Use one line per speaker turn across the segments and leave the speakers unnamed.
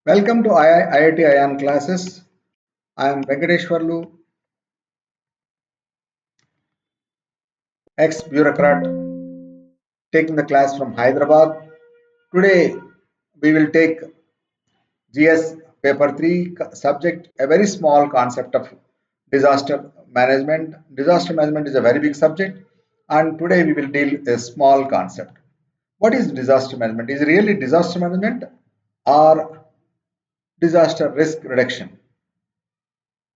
Welcome to IIT ION classes. I am Venkateshwarlu, ex-bureaucrat, taking the class from Hyderabad. Today we will take GS paper 3 subject, a very small concept of disaster management. Disaster management is a very big subject, and today we will deal a small concept. What is disaster management? Is it really disaster management or disaster risk reduction?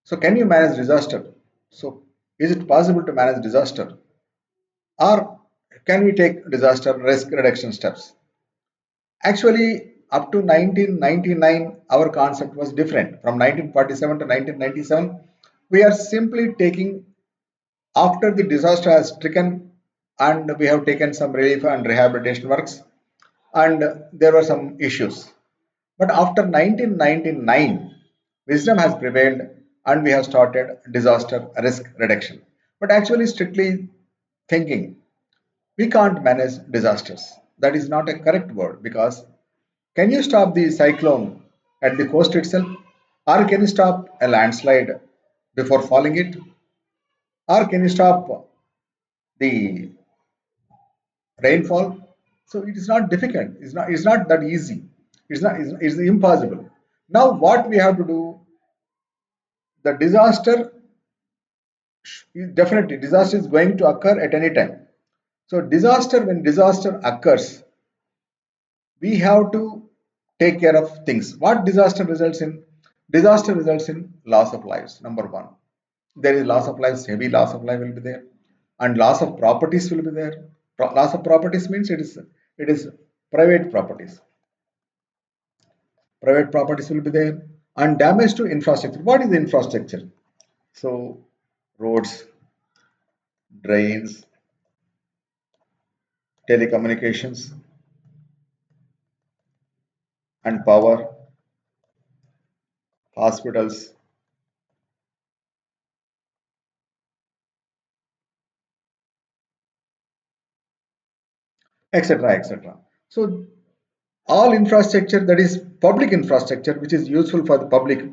So can you manage disaster? So is it possible to manage disaster? Or can we take disaster risk reduction steps? Actually, up to 1999, our concept was different. From 1947 to 1997, we are simply taking after the disaster has stricken and we have taken some relief and rehabilitation works and there were some issues. But after 1999, wisdom has prevailed and we have started disaster risk reduction. But actually, strictly thinking, we can't manage disasters. That is not a correct word because can you stop the cyclone at the coast itself? Or can you stop a landslide before falling it? Or can you stop the rainfall? So it is not difficult. It's not that easy. It's impossible. Now what we have to do, the disaster definitely disaster is going to occur at any time. So when disaster occurs, we have to take care of things. What disaster results in? Disaster results in loss of lives. Number one, there is loss of lives, heavy loss of life will be there, and loss of properties will be there. Loss of properties means it is private properties. Private properties will be there, and damage to infrastructure. What is the infrastructure? So roads, drains, telecommunications, and power, hospitals, etc., etc. So all infrastructure that is public infrastructure which is useful for the public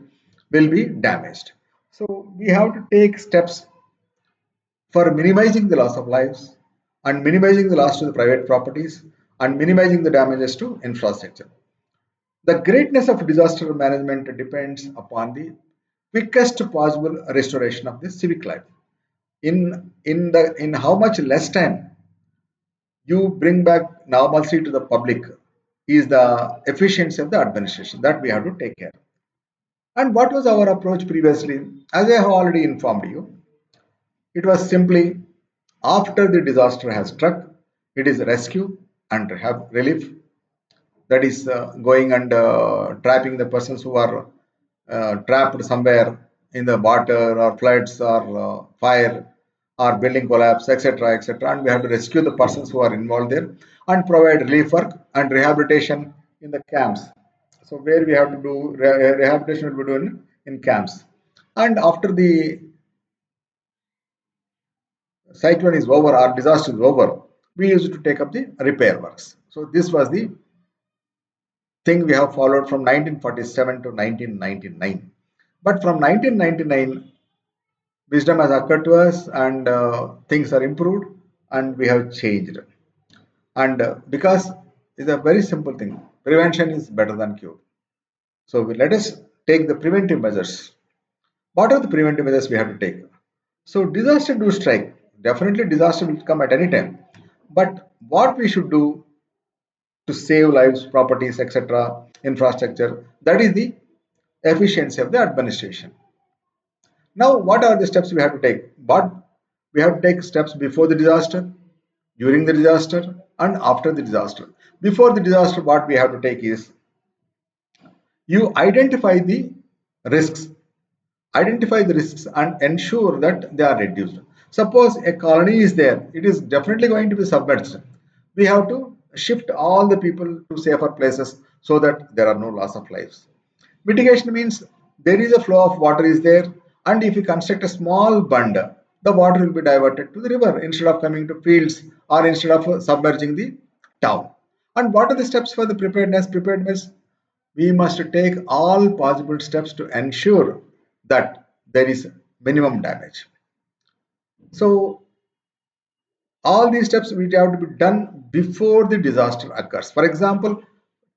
will be damaged. So we have to take steps for minimizing the loss of lives and minimizing the loss to the private properties and minimizing the damages to infrastructure. The greatness of disaster management depends upon the quickest possible restoration of the civic life. In how much less time you bring back normalcy to the public is the efficiency of the administration that we have to take care. And what was our approach previously? As I have already informed you, it was simply after the disaster has struck, it is rescue and relief. That is going and trapping the persons who are trapped somewhere in the water or floods or fire or building collapse, etc., etc. And we have to rescue the persons who are involved there and provide relief work and rehabilitation in the camps. So where we have to do rehabilitation will be done in camps. And after the cyclone is over or disaster is over, we used to take up the repair works. So this was the thing we have followed from 1947 to 1999. But from 1999, wisdom has occurred to us and things are improved and we have changed. And because it's a very simple thing, prevention is better than cure. So let us take the preventive measures. What are the preventive measures we have to take? So disaster do strike. Definitely disaster will come at any time. But what we should do to save lives, properties, etc., infrastructure, that is the efficiency of the administration. Now, what are the steps we have to take? But we have to take steps before the disaster, during the disaster, and after the disaster. Before the disaster, what we have to take is you identify the risks and ensure that they are reduced. Suppose a colony is there, it is definitely going to be submerged. We have to shift all the people to safer places so that there are no loss of lives. Mitigation means there is a flow of water is there, and if you construct a small bund, the water will be diverted to the river instead of coming to fields or instead of submerging the town. And what are the steps for the preparedness? Preparedness, we must take all possible steps to ensure that there is minimum damage. So all these steps will have to be done before the disaster occurs. For example,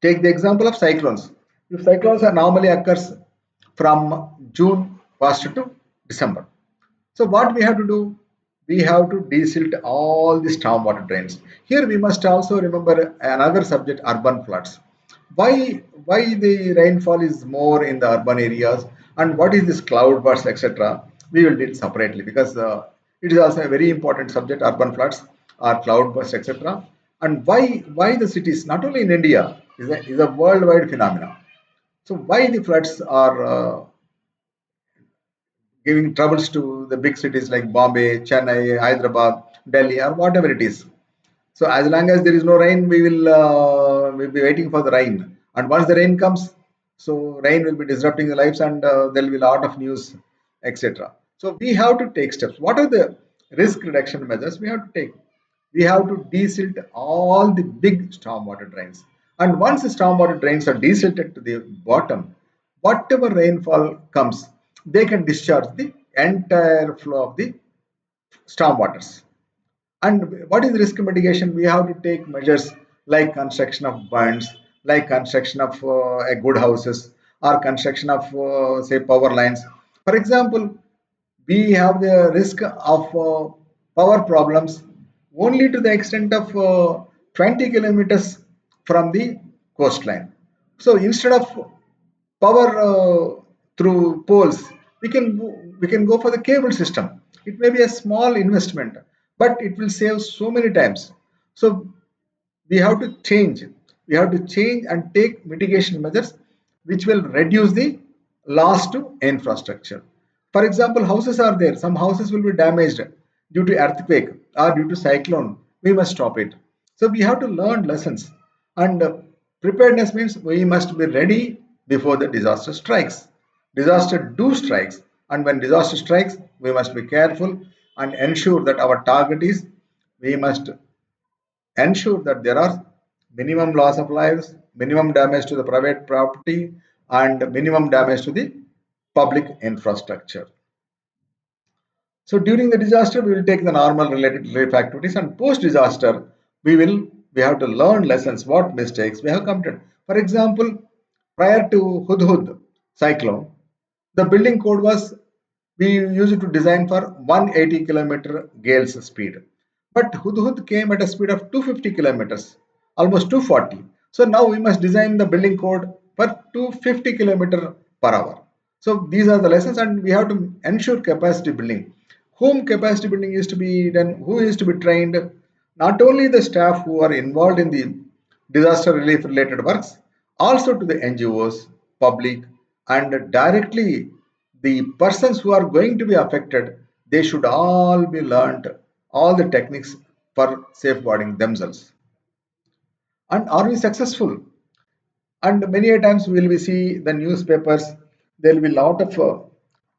take the example of cyclones. If cyclones are normally occurs from June first to December. So what we have to do? We have to desilt all the stormwater drains. Here we must also remember another subject, urban floods. Why the rainfall is more in the urban areas, and what is this cloud burst, etc. We will deal separately, because it is also a very important subject, urban floods or cloud burst, etc. And why the cities, not only in India, is a worldwide phenomenon. So why the floods are giving troubles to the big cities like Bombay, Chennai, Hyderabad, Delhi, or whatever it is. So as long as there is no rain, we'll be waiting for the rain. And once the rain comes, so rain will be disrupting the lives, and there will be a lot of news, etc. So we have to take steps. What are the risk reduction measures we have to take? We have to desilt all the big stormwater drains. And once the stormwater drains are desilted to the bottom, whatever rainfall comes, they can discharge the entire flow of the stormwaters. And what is risk mitigation? We have to take measures like construction of bunds, like construction of a good houses, or construction of say power lines. For example, we have the risk of power problems only to the extent of 20 kilometers from the coastline. So instead of power through poles, we can go for the cable system. It may be a small investment, but it will save so many times. So we have to change. We have to change and take mitigation measures which will reduce the loss to infrastructure. For example, houses are there. Some houses will be damaged due to earthquake or due to cyclone. We must stop it. So we have to learn lessons. And preparedness means we must be ready before the disaster strikes. Disaster do strikes, and when disaster strikes, we must be careful and ensure that our target is, we must ensure that there are minimum loss of lives, minimum damage to the private property, and minimum damage to the public infrastructure. So during the disaster, we will take the normal related relief activities, and post disaster, we have to learn lessons, what mistakes we have committed. For example, prior to Hudhud cyclone, the building code was, we used to design for 180-kilometer gales speed. But Hudhud came at a speed of 250 kilometers, almost 240. So now we must design the building code for 250 kilometer per hour. So these are the lessons, and we have to ensure capacity building. Whom capacity building is to be done, who is to be trained, not only the staff who are involved in the disaster relief related works, also to the NGOs, public, and directly the persons who are going to be affected. They should all be learned all the techniques for safeguarding themselves. And are we successful? And many a times will we see the newspapers, there will be a lot of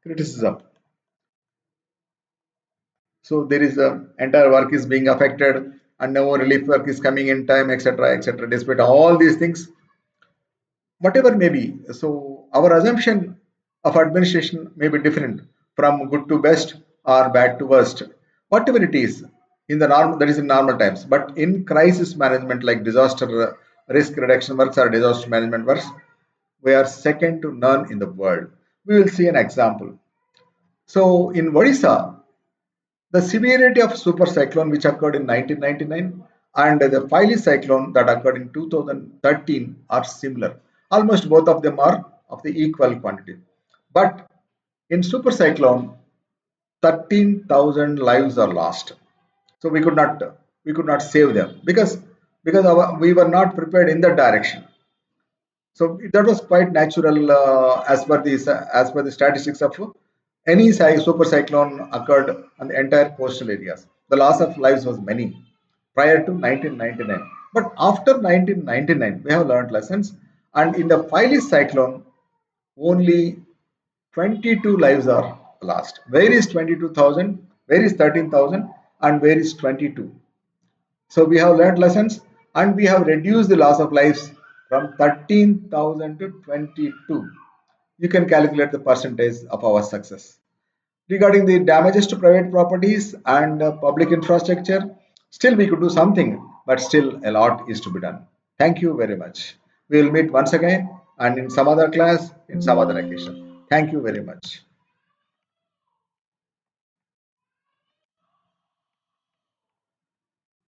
criticism. So there is a entire work is being affected, and no relief work is coming in time, etc., etc. Despite all these things, whatever may be, so our assumption of administration may be different, from good to best or bad to worst, whatever it is, in the normal, that is in normal times. But in crisis management, like disaster risk reduction works or disaster management works, we are second to none in the world. We will see an example. So in Odisha, the severity of super cyclone which occurred in 1999 and the Phyllis cyclone that occurred in 2013 are similar. Almost both of them are of the equal quantity. But in super cyclone, 13,000 lives are lost. So we could not save them, because we were not prepared in that direction. So that was quite natural, as per the statistics of any super cyclone occurred on the entire coastal areas. The loss of lives was many prior to 1999. But after 1999, we have learned lessons. And in the Phyllis cyclone, only 22 lives are lost. Where is 22,000? Where is 13,000? And where is 22? So we have learned lessons, and we have reduced the loss of lives from 13,000 to 22. You can calculate the percentage of our success. Regarding the damages to private properties and public infrastructure, still we could do something, but still a lot is to be done. Thank you very much. We will meet once again and in some other class, in some other occasion. Thank you very much.